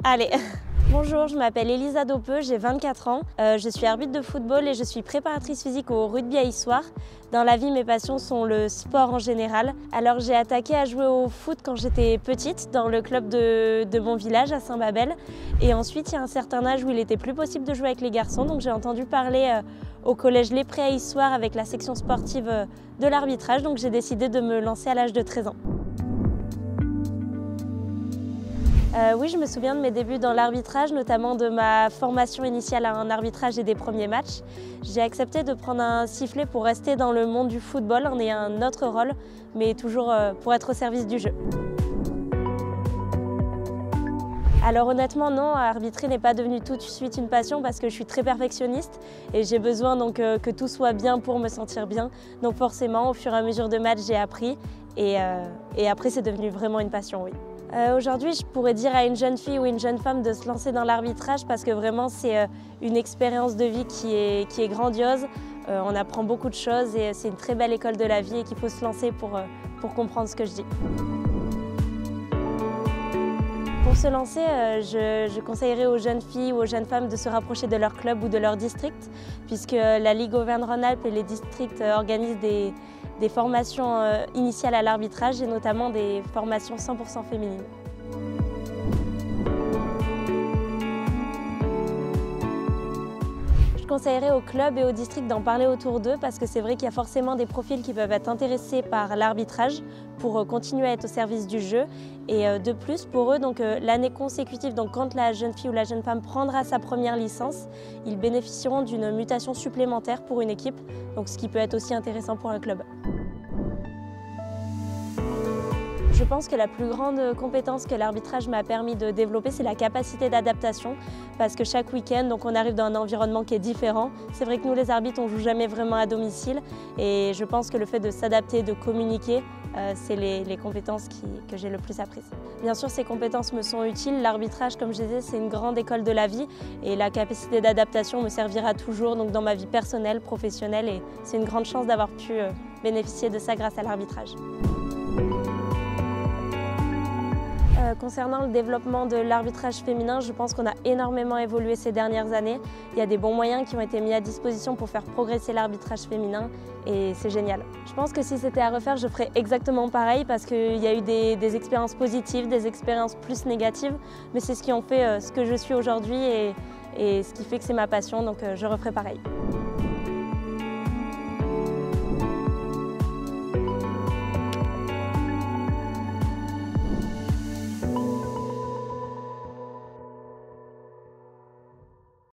Allez. Bonjour, je m'appelle Elisa Dopeux, j'ai 24 ans. Je suis arbitre de football et je suis préparatrice physique au rugby à Issoire. Dans la vie, mes passions sont le sport en général. Alors j'ai attaqué à jouer au foot quand j'étais petite, dans le club de mon village à Saint-Babel. Et ensuite, il y a un certain âge où il était plus possible de jouer avec les garçons, donc j'ai entendu parler au collège Les Prés à Issoire avec la section sportive de l'arbitrage, donc j'ai décidé de me lancer à l'âge de 13 ans. Oui, je me souviens de mes débuts dans l'arbitrage, notamment de ma formation initiale en arbitrage et des premiers matchs. J'ai accepté de prendre un sifflet pour rester dans le monde du football en ayant un autre rôle, mais toujours pour être au service du jeu. Alors honnêtement non, arbitrer n'est pas devenu tout de suite une passion parce que je suis très perfectionniste et j'ai besoin donc que tout soit bien pour me sentir bien. Donc forcément, au fur et à mesure de matchs, j'ai appris et après c'est devenu vraiment une passion, oui. Aujourd'hui, je pourrais dire à une jeune fille ou une jeune femme de se lancer dans l'arbitrage parce que vraiment c'est une expérience de vie qui est grandiose. On apprend beaucoup de choses et c'est une très belle école de la vie et qu'il faut se lancer pour comprendre ce que je dis. Pour se lancer, je conseillerais aux jeunes filles ou aux jeunes femmes de se rapprocher de leur club ou de leur district, puisque la Ligue Auvergne-Rhône-Alpes et les districts organisent des formations initiales à l'arbitrage et notamment des formations 100% féminines. Je conseillerais aux clubs et aux districts d'en parler autour d'eux parce que c'est vrai qu'il y a forcément des profils qui peuvent être intéressés par l'arbitrage pour continuer à être au service du jeu. Et de plus, pour eux, l'année consécutive, donc quand la jeune fille ou la jeune femme prendra sa première licence, ils bénéficieront d'une mutation supplémentaire pour une équipe, donc ce qui peut être aussi intéressant pour un club. Je pense que la plus grande compétence que l'arbitrage m'a permis de développer, c'est la capacité d'adaptation parce que chaque week-end, on arrive dans un environnement qui est différent. C'est vrai que nous, les arbitres, on ne joue jamais vraiment à domicile et je pense que le fait de s'adapter, de communiquer, c'est les compétences que j'ai le plus apprises. Bien sûr, ces compétences me sont utiles. L'arbitrage, comme je disais, c'est une grande école de la vie et la capacité d'adaptation me servira toujours dans ma vie personnelle, professionnelle et c'est une grande chance d'avoir pu bénéficier de ça grâce à l'arbitrage. Concernant le développement de l'arbitrage féminin, je pense qu'on a énormément évolué ces dernières années. Il y a des bons moyens qui ont été mis à disposition pour faire progresser l'arbitrage féminin et c'est génial. Je pense que si c'était à refaire, je ferais exactement pareil parce qu'il y a eu des expériences positives, des expériences plus négatives, mais c'est ce qui en fait ce que je suis aujourd'hui et ce qui fait que c'est ma passion, donc je referai pareil.